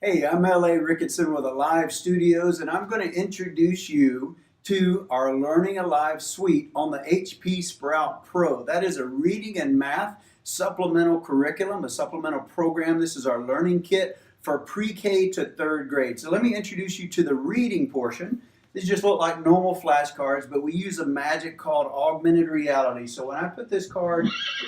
Hey, I'm L.A. Ricketson with Alive Studios, and I'm going to introduce you to our Learning Alive suite on the HP Sprout Pro. That is a reading and math supplemental curriculum, a supplemental program. This is our learning kit for pre-K to third grade. So let me introduce you to the reading portion. These just look like normal flashcards, but we use a magic called augmented reality. So when I put this card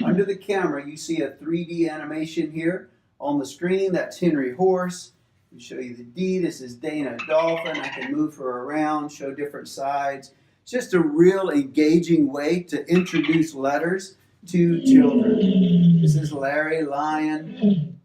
under the camera, you see a 3D animation here on the screen. That's Henry Horse. I'll show you the D. This is Dana Dolphin. I can move her around, show different sides. It's just a real engaging way to introduce letters to children. This is Larry Lion.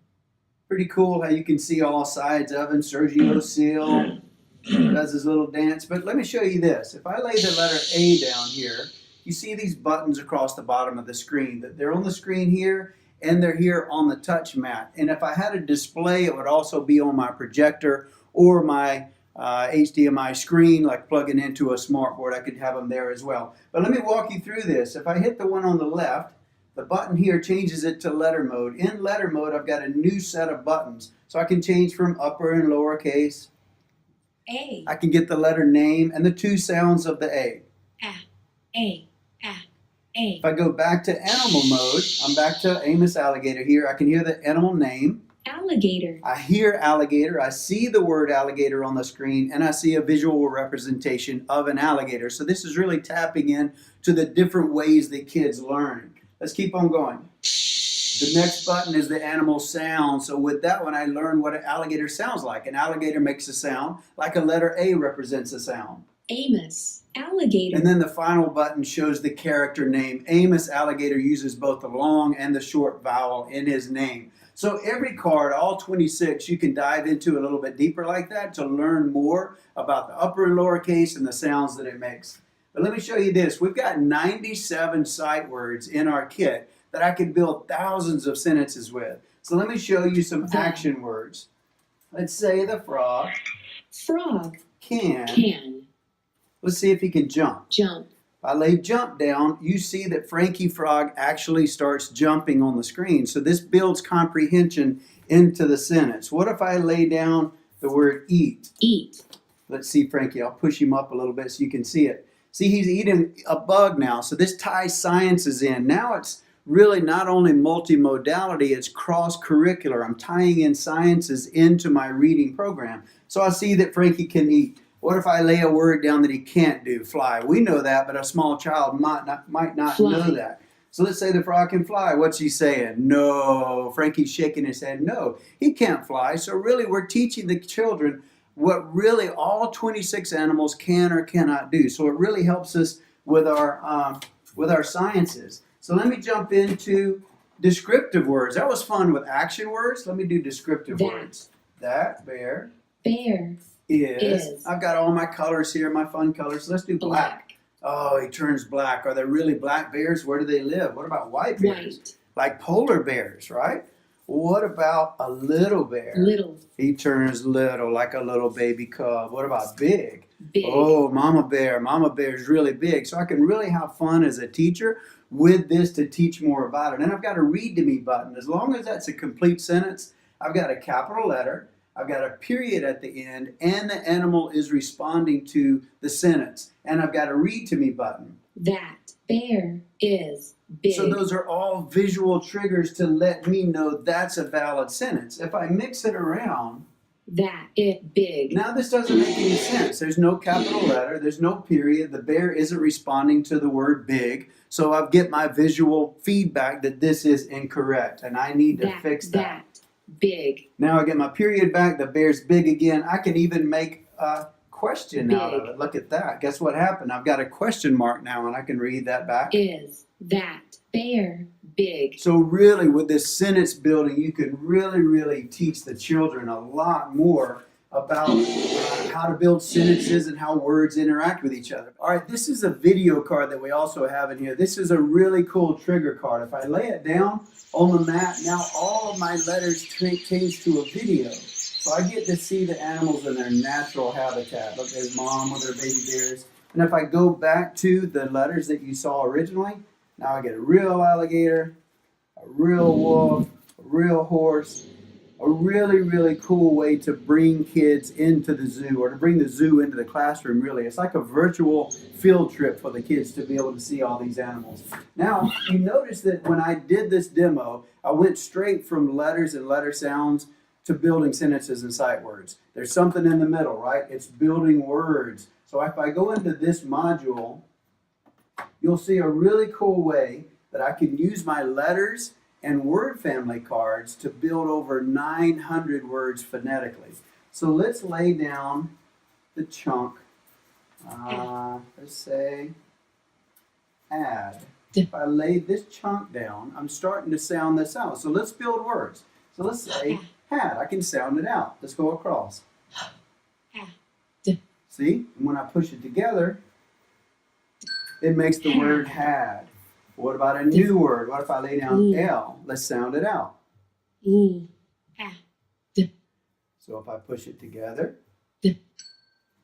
Pretty cool how you can see all sides of him. Sergio Seal does his little dance. But let me show you this. If I lay the letter A down here, you see these buttons across the bottom of the screen. They're on the screen here, and they're here on the touch mat. And if I had a display, it would also be on my projector or my HDMI screen, like plugging into a smartboard. I could have them there as well. But let me walk you through this. If I hit the one on the left, the button here changes it to letter mode. In letter mode, I've got a new set of buttons. So I can change from upper and lowercase. A. I can get the letter name and the two sounds of the A. A. A. If I go back to animal mode, I'm back to Amos Alligator here. I can hear the animal name. Alligator. I hear alligator. I see the word alligator on the screen, and I see a visual representation of an alligator. So this is really tapping in to the different ways that kids learn. Let's keep on going. The next button is the animal sound. So with that one, I learn what an alligator sounds like. An alligator makes a sound like a letter A represents a sound. Amos. Alligator. And then the final button shows the character name. Amos Alligator uses both the long and the short vowel in his name. So every card, all 26, you can dive into a little bit deeper like that to learn more about the upper and lower case and the sounds that it makes. But let me show you this. We've got 97 sight words in our kit that I can build thousands of sentences with. So let me show you some action words. Let's say the frog Frog. can. Let's see if he can jump. Jump. If I lay jump down, you see that Frankie Frog actually starts jumping on the screen. So this builds comprehension into the sentence. What if I lay down the word eat? Eat. Let's see Frankie. I'll push him up a little bit so you can see it. See, he's eating a bug now. So this ties sciences in. Now it's really not only multimodality, it's cross-curricular. I'm tying in sciences into my reading program. So I see that Frankie can eat. What if I lay a word down that he can't do? Fly. We know that, but a small child might not Fly. know that. So let's say the frog can fly. What's he saying? No. Frankie's shaking his head. No, he can't fly. So really we're teaching the children what really all 26 animals can or cannot do. So it really helps us with our sciences. So let me jump into descriptive words. That was fun with action words. Let me do descriptive words. That bear Bear. is. I've got all my colors here, my fun colors. Let's do black. Oh, he turns black. Are there really black bears? Where do they live? What about white bears? White. Like polar bears, right? What about a little bear? Little. He turns little, like a little baby cub. What about big? Big. Oh, mama bear. Mama bear is really big. So I can really have fun as a teacher with this to teach more about it. And I've got a read to me button. As long as that's a complete sentence, I've got a capital letter, I've got a period at the end, and the animal is responding to the sentence. And I've got a read to me button. That bear is big. So those are all visual triggers to let me know that's a valid sentence. If I mix it around, That it big. now this doesn't make any sense. There's no capital letter, there's no period, the bear isn't responding to the word big. So I get my visual feedback that this is incorrect and I need to fix that. Big. Now I get my period back, the bear's big again. I can even make a question out of it. Look at that. Guess what happened? I've got a question mark now and I can read that back. Is that bear big? So really with this sentence building, you can really teach the children a lot more about how to build sentences and how words interact with each other. All right, this is a video card that we also have in here. This is a really cool trigger card. If I lay it down on the mat, now all of my letters change to a video. So I get to see the animals in their natural habitat. Look, there's mom with her baby bears. And if I go back to the letters that you saw originally, now I get a real alligator, a real wolf, a real horse, a really, really cool way to bring kids into the zoo, or to bring the zoo into the classroom, really. It's like a virtual field trip for the kids to be able to see all these animals. Now, you notice that when I did this demo, I went straight from letters and letter sounds to building sentences and sight words. There's something in the middle, right? It's building words. So if I go into this module, you'll see a really cool way that I can use my letters and word family cards to build over 900 words phonetically. So let's lay down the chunk. Let's say add. If I lay this chunk down, I'm starting to sound this out. So let's build words. So let's say had. I can sound it out. Let's go across. See? And when I push it together, it makes the word had. What about a new word? What if I lay down L? Let's sound it out. So if I push it together,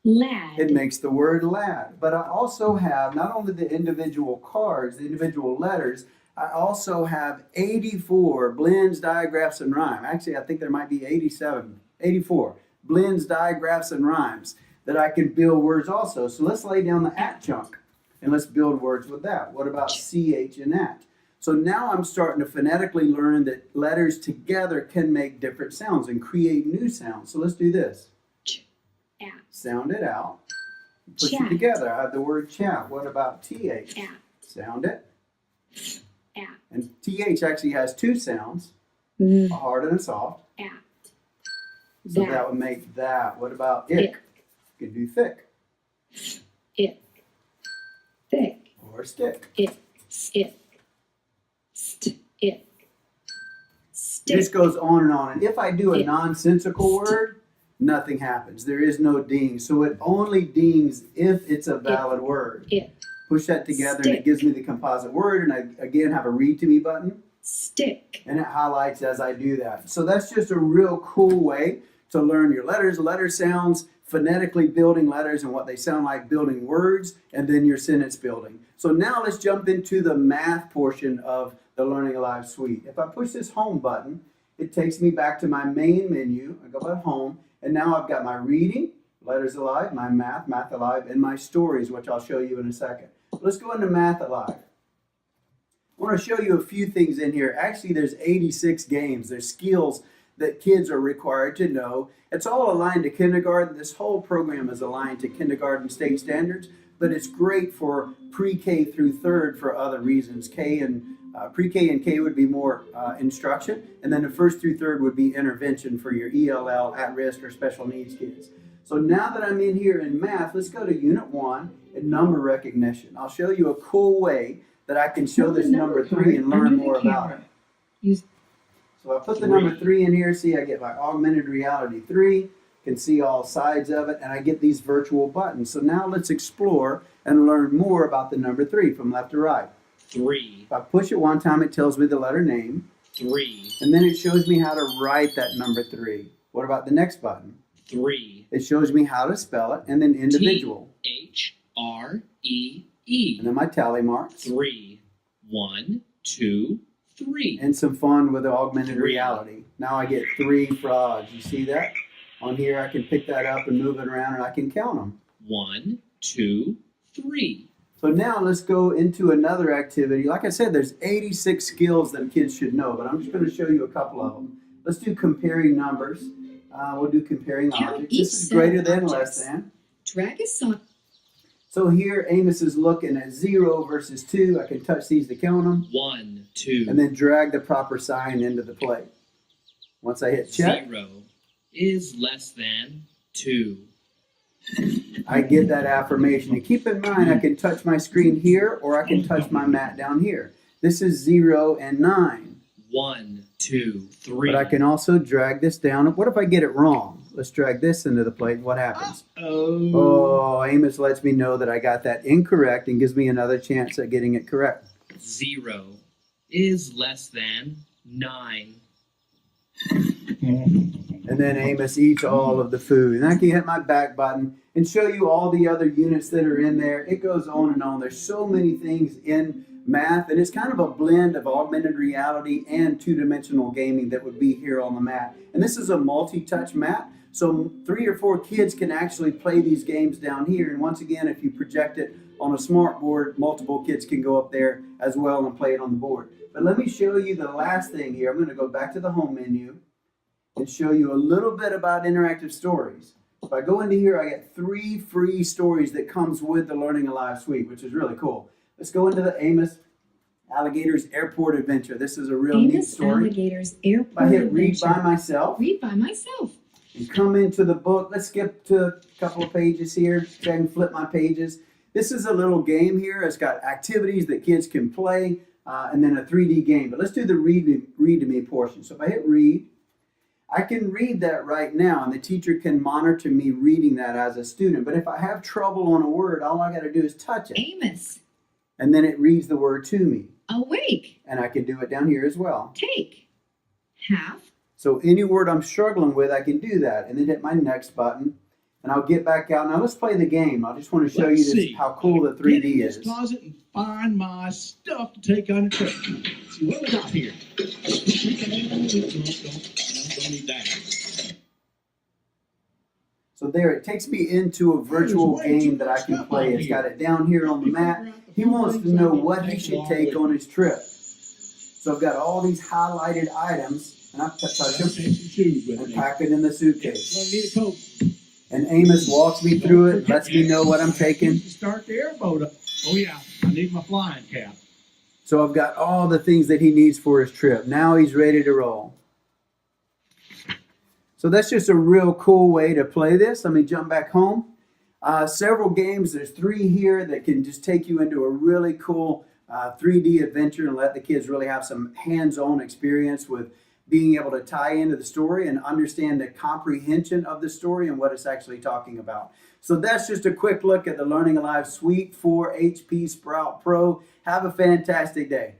Lad. it makes the word lad. But I also have not only the individual cards, the individual letters, I also have 84 blends, digraphs, and rhyme. Actually, I think there might be 84 blends, digraphs, and rhymes that I can build words also. So let's lay down the at chunk and let's build words with that. What about ch and at? So now I'm starting to phonetically learn that letters together can make different sounds and create new sounds. So let's do this. Sound it out. Push it together. I have the word chat. What about th? Sound it. And th actually has two sounds, a hard and a soft. So that would make that. What about ick? You could do thick. Ick. Thick. Or stick. Ick. Ick. Ick. This goes on and on. And if I do a nonsensical word, nothing happens. There is no ding. So it only dings if it's a valid word. Push that together and it gives me the composite word. And I, again, have a read to me button. Stick. And it highlights as I do that. So that's just a real cool way to learn your letters, letter sounds, phonetically building letters and what they sound like, building words, and then your sentence building. So now let's jump into the math portion of the Learning Alive suite. If I push this home button, it takes me back to my main menu. I go back home, and now I've got my reading, Letters Alive, my math, Math Alive, and my stories, which I'll show you in a second. Let's go into Math Alive. I want to show you a few things in here. Actually, there's 86 games. There's skills that kids are required to know. It's all aligned to kindergarten. This whole program is aligned to kindergarten state standards, but it's great for pre-K through third for other reasons. Pre-K and K would be more instruction, and then the first through third would be intervention for your ELL, at-risk, or special needs kids. So now that I'm in here in math, let's go to Unit 1 and number recognition. I'll show you a cool way that I can show this number 3 and learn more about it. So I put the number 3 in here. See, I get my augmented reality 3, can see all sides of it, and I get these virtual buttons. So now let's explore and learn more about the number 3 from left to right. 3. If I push it one time, it tells me the letter name. 3. And then it shows me how to write that number 3. What about the next button? 3. It shows me how to spell it, and then individual. THREE. And then my tally marks. 3. 1, 2, 3. And some fun with the augmented 3. reality. Now I get 3 frogs. You see that? On here I can pick that up and move it around and I can count them. 1, 2, 3. So now let's go into another activity. Like I said, there's 86 skills that kids should know, but I'm just going to show you a couple of them. Let's do comparing numbers. We'll do comparing Count objects. each This is set of greater than, objects. less than. Drag a sock. So here Amos is looking at 0 versus 2. I can touch these to count them. 1, 2. And then drag the proper sign into the plate. Once I hit check, 0 is less than 2. I get that affirmation. And keep in mind, I can touch my screen here or I can touch my mat down here. This is 0 and 9. 1, 2, 3. But I can also drag this down. What if I get it wrong? Let's drag this into the plate. What happens? Oh, Amos lets me know that I got that incorrect and gives me another chance at getting it correct. 0 is less than 9. And then Amos eats all of the food. And I can hit my back button and show you all the other units that are in there. It goes on and on. There's so many things in math, and it's kind of a blend of augmented reality and two-dimensional gaming that would be here on the mat. And this is a multi-touch mat, so 3 or 4 kids can actually play these games down here. And once again, if you project it on a smart board, multiple kids can go up there as well and play it on the board. But let me show you the last thing here. I'm going to go back to the home menu and show you a little bit about interactive stories. If I go into here, I get 3 free stories that comes with the Learning Alive suite, which is really cool. Let's go into the Amos Alligators Airport Adventure. This is a real neat Amos story. Alligators If Airport I hit read Adventure. by myself Read by myself. and come into the book, let's skip to a couple of pages here so I can flip my pages. This is a little game here. It's got activities that kids can play and then a 3D game. But let's do the read to me portion. So if I hit read, I can read that right now, and the teacher can monitor me reading that as a student. But if I have trouble on a word, all I got to do is touch it, Amos. and then it reads the word to me. Awake. And I can do it down here as well. Take. Half. So any word I'm struggling with, I can do that, and then hit my next button, and I'll get back out. Now let's play the game. I just want to show you this, how cool the 3D Get in this is. closet and find my stuff to take on a trip. See what we got here. Don't need that. So there, it takes me into a virtual game that I can play. It's got it down here on the mat. He wants to know what he should take on his trip. So I've got all these highlighted items, and I touch them Take some shoes with and me. pack it in the suitcase. Gonna need a coat. And Amos walks me through it, lets me know what I'm taking. Start the airboat up. Oh yeah, I need my flying cap. So I've got all the things that he needs for his trip. Now he's ready to roll. So that's just a real cool way to play this. Let me jump back home. Several games, there's 3 here that can just take you into a really cool 3D adventure and let the kids really have some hands-on experience with being able to tie into the story and understand the comprehension of the story and what it's actually talking about. So that's just a quick look at the Learning Alive Suite for HP Sprout Pro. Have a fantastic day.